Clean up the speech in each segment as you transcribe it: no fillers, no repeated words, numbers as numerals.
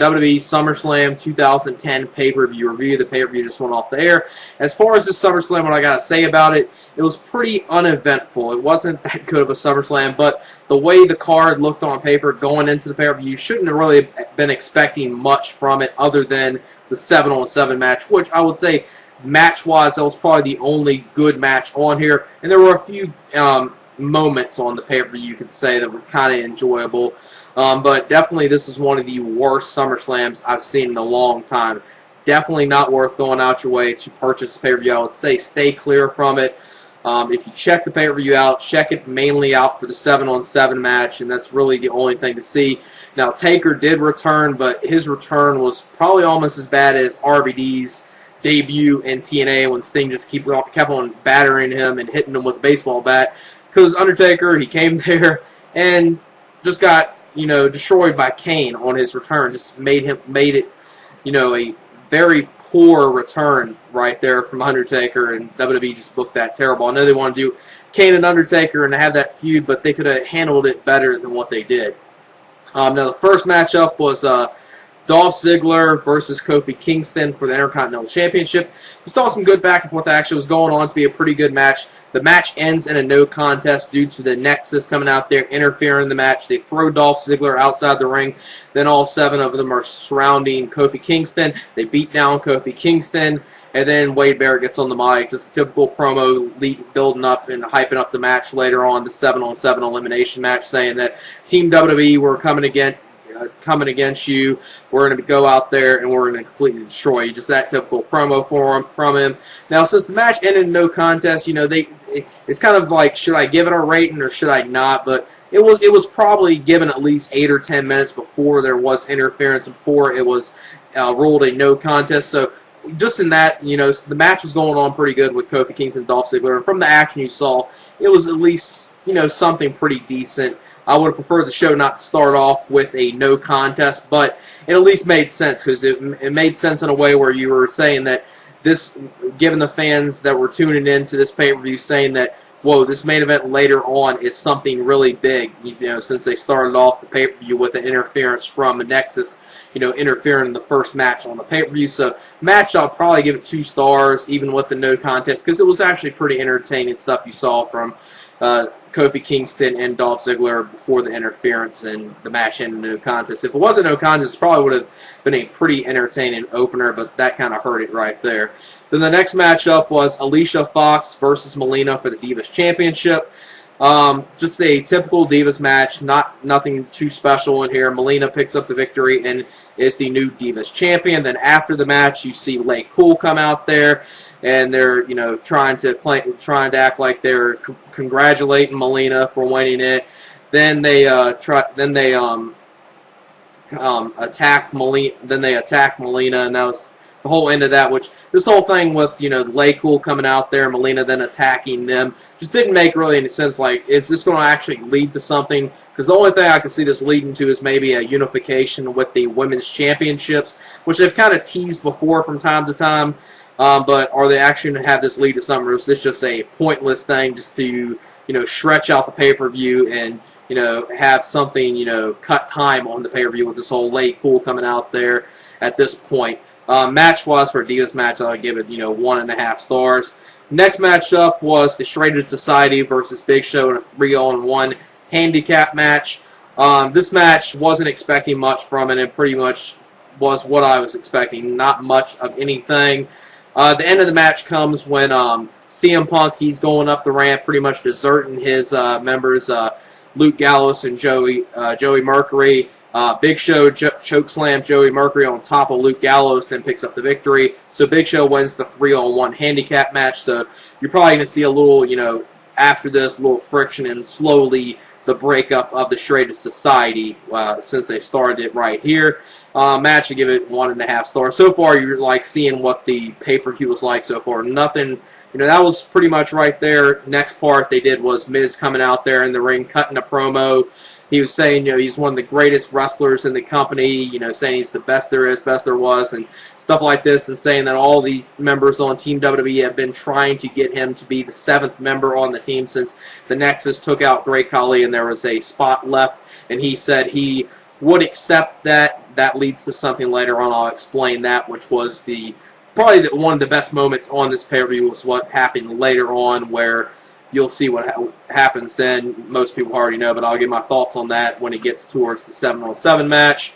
WWE SummerSlam 2010 pay-per-view review. The pay-per-view just went off the air. As far as this SummerSlam, what I got to say about it, it was pretty uneventful. It wasn't that good of a SummerSlam, but the way the card looked on paper going into the pay-per-view, you shouldn't have really been expecting much from it other than the 7-on-7 match, which I would say match-wise, that was probably the only good match on here. And there were a few moments on the pay-per-view you could say that were kind of enjoyable. But definitely this is one of the worst SummerSlams I've seen in a long time. Definitely not worth going out your way to purchase the pay-per-view. I would say stay clear from it. If you check the pay-per-view out, check it mainly out for the 7-on-7 match, and that's really the only thing to see. Now, Taker did return, but his return was probably almost as bad as RVD's debut in TNA when Sting just kept on battering him and hitting him with a baseball bat. Because Undertaker, he came there and just got, destroyed by Kane on his return. Just made it, a very poor return right there from Undertaker, and WWE just booked that terrible. I know they want to do Kane and Undertaker and have that feud, but they could have handled it better than what they did. Now, the first matchup was Dolph Ziggler versus Kofi Kingston for the Intercontinental Championship. We saw some good back and forth action. It was going on to be a pretty good match. The match ends in a no contest due to the Nexus coming out there, interfering in the match. They throw Dolph Ziggler outside the ring. Then all 7 of them are surrounding Kofi Kingston. They beat down Kofi Kingston. And then Wade Barrett gets on the mic. Just a typical promo building up and hyping up the match later on, the 7-on-7 elimination match, saying that Team WWE, we're coming against you. We're going to go out there and we're going to completely destroy you. Just that typical promo from him. Now, since the match ended in no contest, it's kind of like, should I give it a rating or should I not? But it was probably given at least 8 or 10 minutes before there was interference, before it was ruled a no contest. So just in that, the match was going on pretty good with Kofi Kingston and Dolph Ziggler. And from the action you saw, it was at least, something pretty decent. I would have preferred the show not to start off with a no contest, but it at least made sense, because it made sense in a way where you were saying that this, given the fans that were tuning into this pay-per-view, saying that, whoa, this main event later on is something really big, since they started off the pay-per-view with the interference from the Nexus, interfering in the first match on the pay-per-view. So, match, I'll probably give it 2 stars, even with the no contest, because it was actually pretty entertaining stuff you saw from Kofi Kingston and Dolph Ziggler before the interference, and the match ended in no contest. If it wasn't no contest, it probably would have been a pretty entertaining opener, but that kind of hurt it right there. Then the next matchup was Alicia Fox versus Melina for the Divas Championship. Just a typical Divas match, nothing too special in here. Melina picks up the victory and is the new Divas Champion. Then after the match, you see Lay Cool come out there, and they're trying to act like they're congratulating Melina for winning it. Then they attack Melina. Then they attack Melina, and that was the whole end of that. Which this whole thing with Lay Cool coming out there, Melina then attacking them, just didn't make really any sense. Like, is this going to actually lead to something? Because the only thing I can see this leading to is maybe a unification with the women's championships, which they've kind of teased before from time to time. But are they actually going to have this lead to something, or is this just a pointless thing just to, stretch out the pay-per-view and, have something, cut time on the pay-per-view with this whole Lay Cool coming out there at this point? Match-wise for a Divas match, I'll give it, 1.5 stars. Next matchup was the Shredded Society versus Big Show in a 3-on-1 handicap match. This match wasn't expecting much from it, and pretty much was what I was expecting. Not much of anything. The end of the match comes when CM Punk, he's going up the ramp, pretty much deserting his members, Luke Gallows and Joey Mercury. Big Show chokeslams Joey Mercury on top of Luke Gallows, then picks up the victory. So Big Show wins the 3-on-1 handicap match. So you're probably going to see a little, after this, a little friction and slowly the breakup of the Shredded Society since they started it right here. Match, I give it 1.5 stars. So far, you're like seeing what the pay-per-view was like so far. Nothing, that was pretty much right there. Next part they did was Miz coming out there in the ring, cutting a promo. He was saying, he's one of the greatest wrestlers in the company, saying he's the best there is, best there was, and stuff like this, and saying that all the members on Team WWE have been trying to get him to be the 7th member on the team since the Nexus took out Great Khali and there was a spot left, and he said he would accept that. That leads to something later on. I'll explain that, which was probably one of the best moments on this pay-per-view was what happened later on, where you'll see what happens then. Most people already know, but I'll give my thoughts on that when it gets towards the 7-on-7 match.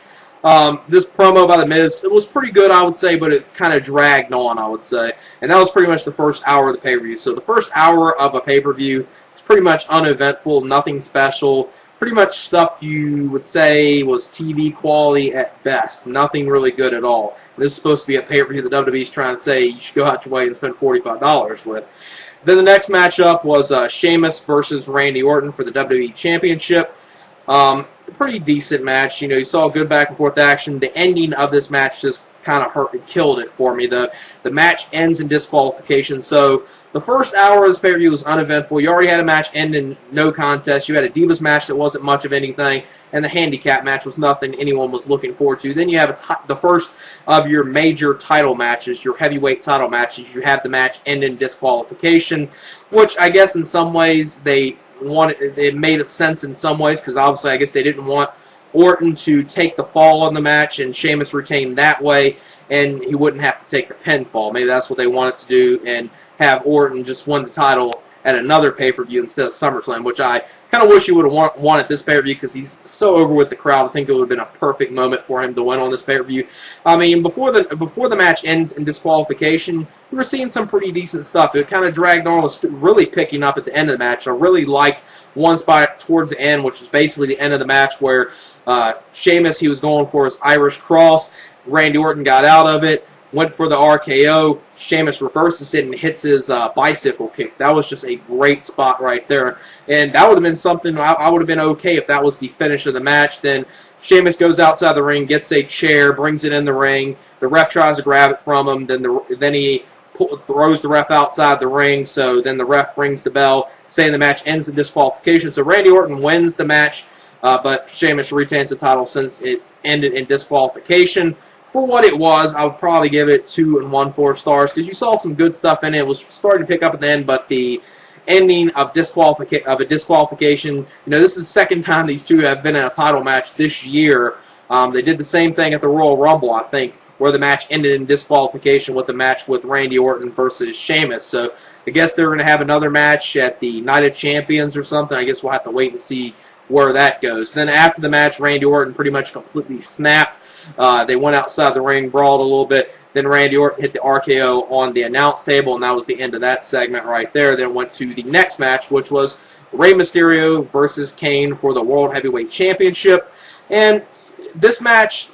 This promo by The Miz, it was pretty good, I would say, but it kind of dragged on, I would say. And that was pretty much the first hour of the pay-per-view. So the first hour of a pay-per-view is pretty much uneventful, nothing special. Pretty much stuff you would say was TV quality at best. Nothing really good at all. This is supposed to be a pay-per-view the WWE's trying to say you should go out your way and spend $45 with. Then the next matchup was Sheamus versus Randy Orton for the WWE Championship. Pretty decent match. You know, you saw good back and forth action. The ending of this match just kind of hurt and killed it for me. The match ends in disqualification. So the first hour of this pay-per-view was uneventful. You already had a match end in no contest. You had a Divas match that wasn't much of anything, and the Handicap match was nothing anyone was looking forward to. Then you have the first of your major title matches, your heavyweight title matches. You have the match end in disqualification, which I guess in some ways it made sense in some ways, because obviously I guess they didn't want Orton to take the fall on the match and Sheamus retained that way, and he wouldn't have to take the pinfall. Maybe that's what they wanted to do, and have Orton just win the title at another pay-per-view instead of SummerSlam, which I kind of wish he would have won at this pay-per-view, because he's so over with the crowd. I think it would have been a perfect moment for him to win on this pay-per-view. I mean, before the match ends in disqualification, we were seeing some pretty decent stuff. It kind of dragged on, was really picking up at the end of the match. I really liked one spot towards the end, which was basically the end of the match, where Sheamus, he was going for his Irish cross. Randy Orton got out of it, went for the RKO. Sheamus reverses it and hits his bicycle kick. That was just a great spot right there. And that would have been something I would have been okay if that was the finish of the match. Then Sheamus goes outside the ring, gets a chair, brings it in the ring. The ref tries to grab it from him. Then he throws the ref outside the ring. So then the ref rings the bell, saying the match ends in disqualification. So Randy Orton wins the match, but Sheamus retains the title since it ended in disqualification. For what it was, I would probably give it 2 1/4 stars, because you saw some good stuff in it. It was starting to pick up at the end, but the ending of a disqualification, you know, this is the second time these two have been in a title match this year. They did the same thing at the Royal Rumble, I think, where the match ended in disqualification with the match with Randy Orton versus Sheamus. So I guess they're going to have another match at the Night of Champions or something. I guess we'll have to wait and see where that goes. Then after the match, Randy Orton pretty much completely snapped. They went outside the ring, brawled a little bit. Then Randy Orton hit the RKO on the announce table, and that was the end of that segment right there. Then went to the next match, which was Rey Mysterio versus Kane for the World Heavyweight Championship. And this match,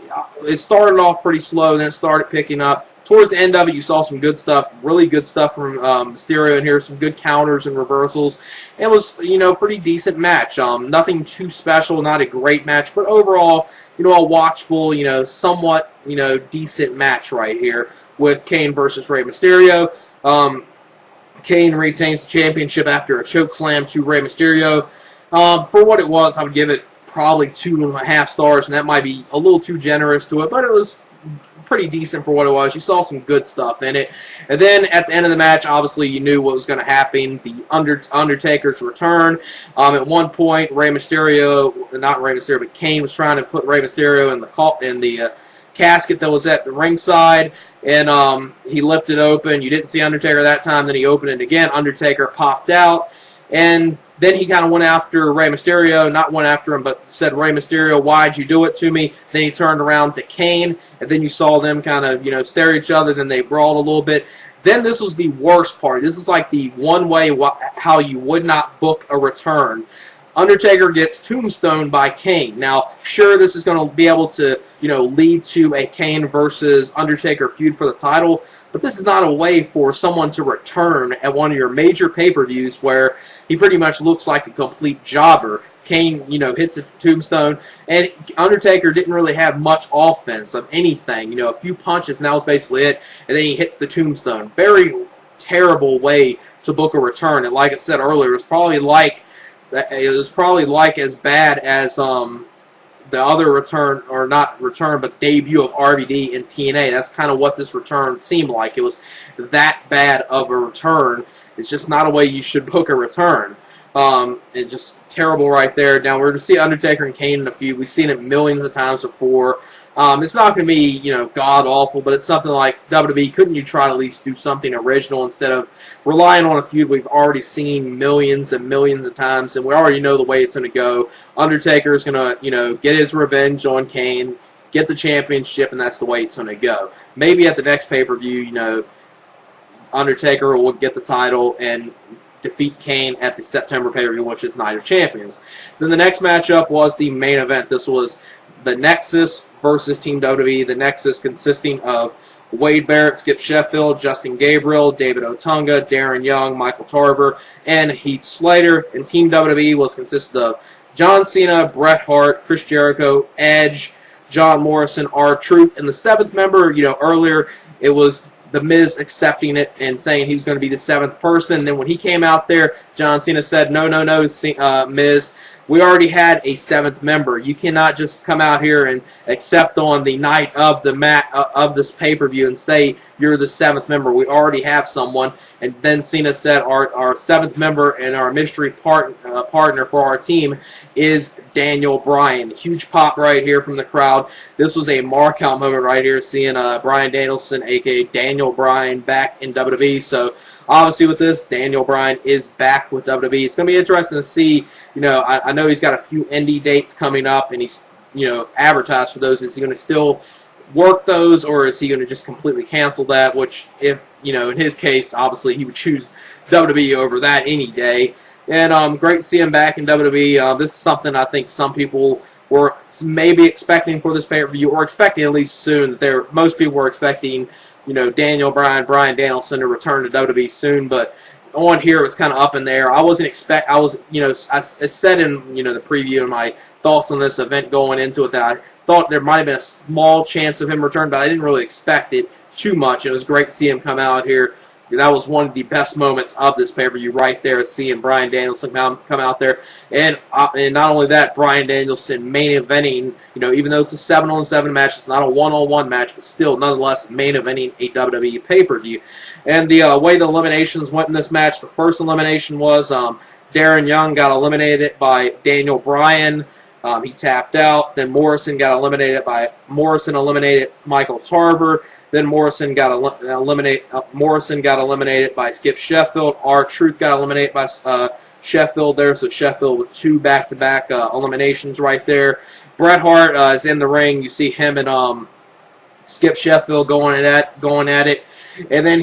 it started off pretty slow, then it started picking up. Towards the end of it, you saw some good stuff, really good stuff from Mysterio in here, some good counters and reversals. It was, you know, pretty decent match. Nothing too special, not a great match, but overall, you know, a watchable, you know, somewhat, you know, decent match right here with Kane versus Rey Mysterio. Kane retains the championship after a chokeslam to Rey Mysterio. For what it was, I would give it probably 2 1/2 stars, and that might be a little too generous to it, but it was pretty decent for what it was. You saw some good stuff in it. And then at the end of the match, obviously you knew what was going to happen. The Undertaker's return. At one point, Kane was trying to put Rey Mysterio in the casket that was at the ringside, and he lifted open. You didn't see Undertaker that time. Then he opened it again. Undertaker popped out, and then he kind of went after Rey Mysterio, not went after him, but said, "Rey Mysterio, why'd you do it to me?" Then he turned around to Kane, and then you saw them kind of, you know, stare at each other. Then they brawled a little bit. Then this was the worst part. This is like the one way how you would not book a return. Undertaker gets tombstoned by Kane. Now, sure, this is going to be able to, you know, lead to a Kane versus Undertaker feud for the title, but this is not a way for someone to return at one of your major pay-per-views where he pretty much looks like a complete jobber. Kane, you know, hits a tombstone, and Undertaker didn't really have much offense of anything. You know, a few punches, and that was basically it, and then he hits the tombstone. Very terrible way to book a return, and like I said earlier, it was probably like as bad as the other return, or not return, but debut of RVD in TNA. That's kind of what this return seemed like. It was that bad of a return. It's just not a way you should book a return. It's just terrible right there. Now, we're going to see Undertaker and Kane in a feud. We've seen it millions of times before. It's not going to be, god-awful, but it's something like, WWE, couldn't you try to at least do something original instead of relying on a feud we've already seen millions and millions of times, and we already know the way it's going to go. Undertaker is going to, get his revenge on Kane, get the championship, and that's the way it's going to go. Maybe at the next pay-per-view, Undertaker will get the title and defeat Kane at the September pay-per-view, which is Night of Champions. Then the next matchup was the main event. This was the Nexus versus Team WWE. The Nexus consisting of Wade Barrett, Skip Sheffield, Justin Gabriel, David Otunga, Darren Young, Michael Tarver, and Heath Slater. And Team WWE was consisted of John Cena, Bret Hart, Chris Jericho, Edge, John Morrison, R-Truth. And the seventh member, earlier it was The Miz accepting it and saying he was going to be the seventh person. And then when he came out there, John Cena said, no, Miz, we already had a seventh member. You cannot just come out here and accept on the night of the of this pay-per-view and say you're the seventh member. We already have someone. And then Cena said our seventh member and our mystery partner for our team is Daniel Bryan. Huge pop right here from the crowd. This was a mark-out moment right here, seeing Bryan Danielson, a.k.a. Daniel Bryan, back in WWE. So obviously with this, Daniel Bryan is back with WWE. It's going to be interesting to see. I know he's got a few indie dates coming up, and he's, advertised for those. Is he going to still work those, or is he going to just completely cancel that? Which, if, in his case, obviously he would choose WWE over that any day. And great to see him back in WWE. This is something I think some people were maybe expecting for this pay-per-view, or expecting at least soon. Most people were expecting, Daniel Bryan, Bryan Danielson to return to WWE soon, but on here it was kind of up in there. I said in, the preview and my thoughts on this event going into it that I thought there might have been a small chance of him returning, but I didn't really expect it too much. It was great to see him come out here. That was one of the best moments of this pay-per-view right there, seeing Bryan Danielson come out there. And not only that, Bryan Danielson main eventing, even though it's a 7-on-7 match, it's not a 1-on-1 match, but still, nonetheless, main eventing a WWE pay-per-view. And the way the eliminations went in this match, the first elimination was Darren Young got eliminated by Daniel Bryan. He tapped out. Then Morrison eliminated Michael Tarver. Then Morrison got eliminated by Skip Sheffield. R-Truth got eliminated by Sheffield there. So Sheffield with 2 back-to-back eliminations right there. Bret Hart is in the ring. You see him and Skip Sheffield going at it. And then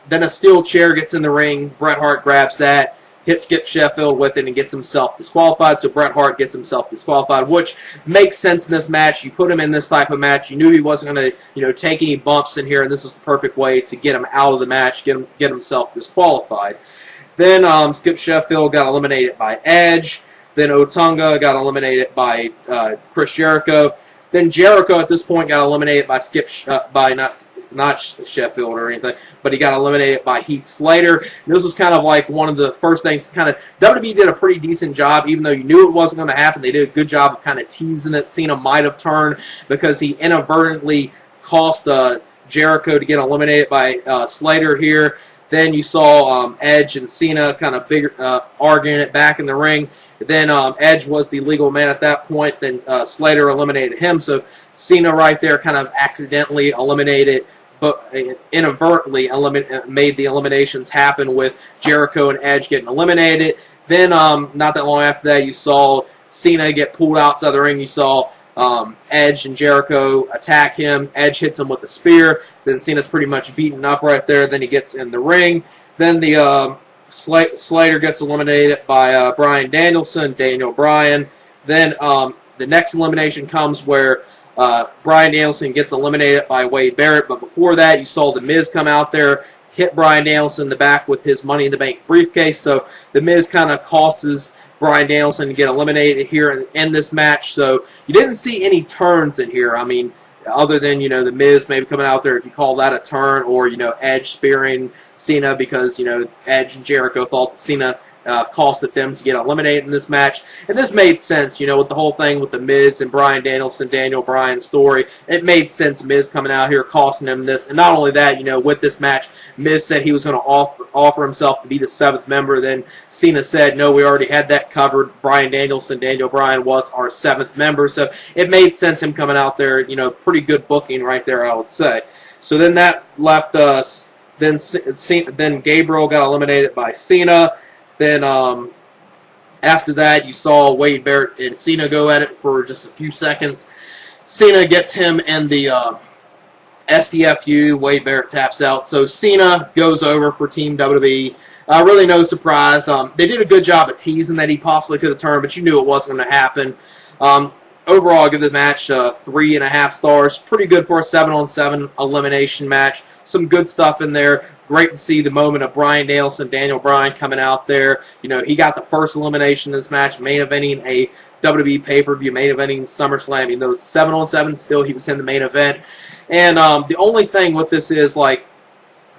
then a steel chair gets in the ring. Bret Hart grabs that, hits Skip Sheffield with it, and gets himself disqualified. So Bret Hart gets himself disqualified, which makes sense in this match. You put him in this type of match. You knew he wasn't going to, take any bumps in here, and this was the perfect way to get him out of the match, get himself disqualified. Then Skip Sheffield got eliminated by Edge. Then Otunga got eliminated by Chris Jericho. Then Jericho at this point got eliminated by not Sheffield or anything, but he got eliminated by Heath Slater. And this was kind of like one of the first things. WWE did a pretty decent job, even though you knew it wasn't going to happen. They did a good job of kind of teasing it. Cena might have turned because he inadvertently cost Jericho to get eliminated by Slater here. Then you saw Edge and Cena kind of arguing it back in the ring. Then Edge was the legal man at that point. Then Slater eliminated him. So Cena right there kind of accidentally eliminated, but inadvertently made the eliminations happen with Jericho and Edge getting eliminated. Then not that long after that, you saw Cena get pulled outside the ring. You saw Edge and Jericho attack him. Edge hits him with a spear. Then Cena's pretty much beaten up right there. Then he gets in the ring. Then the Slater gets eliminated by Bryan Danielson, Daniel Bryan. Then the next elimination comes where Bryan Danielson gets eliminated by Wade Barrett. But before that, you saw The Miz come out there, hit Bryan Danielson in the back with his Money in the Bank briefcase. So The Miz kind of causes Bryan Danielson to get eliminated here in this match. So you didn't see any turns in here. I mean, other than, The Miz maybe coming out there, if you call that a turn, or, Edge spearing Cena because, Edge and Jericho thought that Cena costed them to get eliminated in this match. And this made sense, you know, with the whole thing with the Miz and Bryan Danielson, Daniel Bryan story. It made sense, Miz coming out here costing him this. And not only that, you know, with this match, Miz said he was going to offer himself to be the 7th member. Then Cena said, no, we already had that covered. Bryan Danielson, Daniel Bryan was our 7th member. So it made sense him coming out there, you know, pretty good booking right there, I would say. So then that left us. Then Gabriel got eliminated by Cena. Then after that, you saw Wade Barrett and Cena go at it for just a few seconds. Cena gets him in the STFU. Wade Barrett taps out. So Cena goes over for Team WWE. Really no surprise. They did a good job of teasing that he possibly could have turned, but you knew it wasn't going to happen. Overall, I'll give the match 3.5 stars. Pretty good for a 7-on-7 elimination match. Some good stuff in there. Great to see the moment of Bryan Danielson, Daniel Bryan coming out there. You know, he got the first elimination in this match, main eventing a WWE pay-per-view, main eventing SummerSlam. Even though 7-on-7, still he was in the main event. And the only thing with this is, like,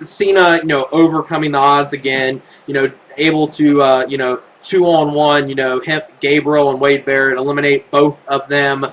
Cena, you know, overcoming the odds again, you know, able to, you know, 2-on-1, you know, Gabriel and Wade Barrett, eliminate both of them.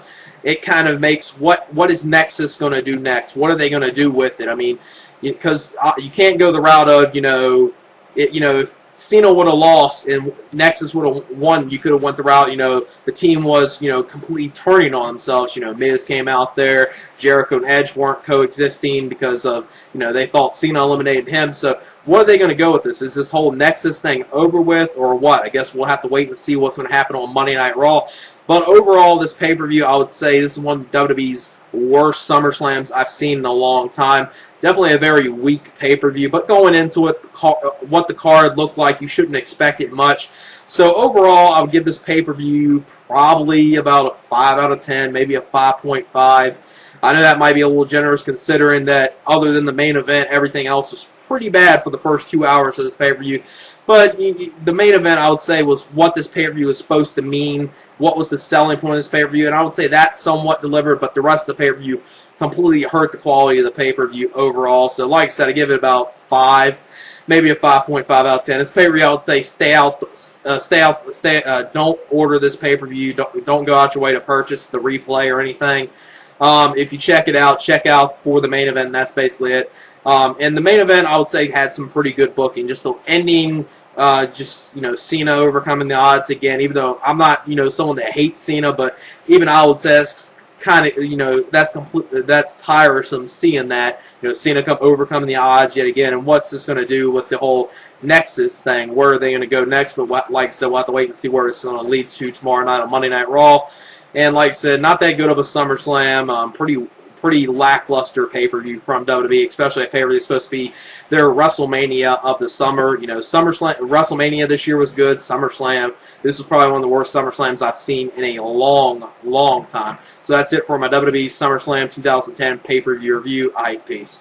It kind of makes, what is Nexus going to do next? What are they going to do with it? I mean, because you can't go the route of, you know, if Cena would have lost and Nexus would have won, you could have went the route, you know, the team was, you know, completely turning on themselves. You know, Miz came out there, Jericho and Edge weren't coexisting because of, you know, they thought Cena eliminated him. So what are they going to go with this? Is this whole Nexus thing over with or what? I guess we'll have to wait and see what's going to happen on Monday Night Raw. But overall, this pay-per-view, I would say this is one of WWE's worst SummerSlams I've seen in a long time. Definitely a very weak pay-per-view, but going into it, what the card looked like, you shouldn't expect it much. So overall, I would give this pay-per-view probably about a 5 out of 10, maybe a 5.5. I know that might be a little generous considering that other than the main event, everything else was pretty bad for the first 2 hours of this pay-per-view. But the main event, I would say, was what this pay-per-view is supposed to mean, what was the selling point of this pay-per-view, and I would say that somewhat delivered, but the rest of the pay-per-view completely hurt the quality of the pay-per-view overall. So like I said, I give it about 5, maybe a 5.5 out of 10. This pay-per-view, I would say, don't order this pay-per-view. Don't go out your way to purchase the replay or anything. If you check out for the main event, and that's basically it. And the main event, I would say, had some pretty good booking. Just the ending, just, you know, Cena overcoming the odds again, even though I'm not, you know, someone that hates Cena, but even I would say it's kind of, you know, that's tiresome seeing that, you know, Cena overcoming the odds yet again. And what's this going to do with the whole Nexus thing? Where are they going to go next? But like I said, we'll have to wait and see where it's going to lead to tomorrow night on Monday Night Raw. And like I said, not that good of a SummerSlam. Pretty lackluster pay-per-view from WWE, especially a pay-per-view that's supposed to be their WrestleMania of the summer. You know, WrestleMania this year was good. SummerSlam, this was probably one of the worst SummerSlams I've seen in a long, long time. So that's it for my WWE SummerSlam 2010 pay-per-view review. Peace.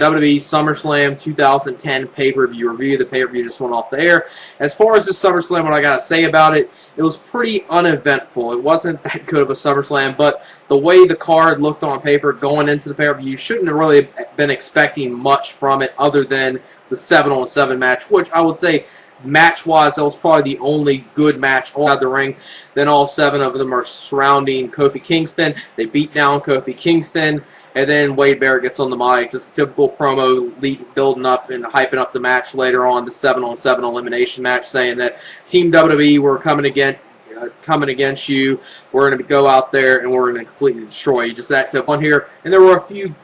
WWE SummerSlam 2010 pay-per-view review. The pay-per-view just went off the air. As far as this SummerSlam, what I got to say about it, it was pretty uneventful. It wasn't that good of a SummerSlam, but the way the card looked on paper going into the pay-per-view, you shouldn't have really been expecting much from it other than the 7-on-7 match, which I would say match-wise, that was probably the only good match on the ring. Then all 7 of them are surrounding Kofi Kingston. They beat down Kofi Kingston. And then Wade Barrett gets on the mic, just a typical promo building up and hyping up the match later on, the 7-on-7 elimination match, saying that Team WWE, we're coming against you. We're going to go out there and we're going to completely destroy you. Just that tip on here. And there were a few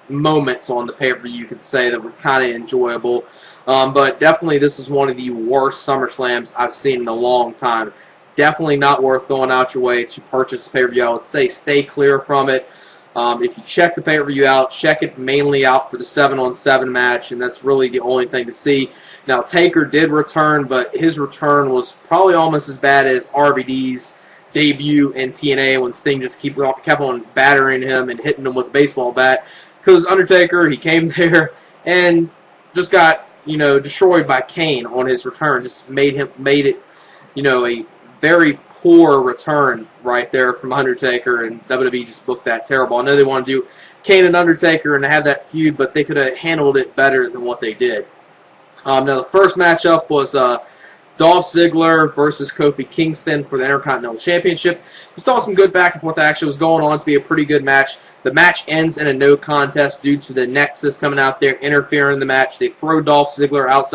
moments on the pay-per-view you could say that were kind of enjoyable. But definitely this is one of the worst SummerSlams I've seen in a long time. Definitely not worth going out your way to purchase the pay-per-view. I would say stay clear from it. If you check the pay-per-view out, check it mainly out for the 7-on-7 match, and that's really the only thing to see. Now, Taker did return, but his return was probably almost as bad as RVD's debut in TNA when Sting just kept on battering him and hitting him with a baseball bat. Because Undertaker, he came there and just got, you know, destroyed by Kane on his return. Just made it, you know, a very poor return right there from Undertaker, and WWE just booked that terrible. I know they want to do Kane and Undertaker and have that feud, but they could have handled it better than what they did. Now, the first matchup was Dolph Ziggler versus Kofi Kingston for the Intercontinental Championship. We saw some good back and forth action. It was going on to be a pretty good match. The match ends in a no contest due to the Nexus coming out there, interfering in the match. They throw Dolph Ziggler outside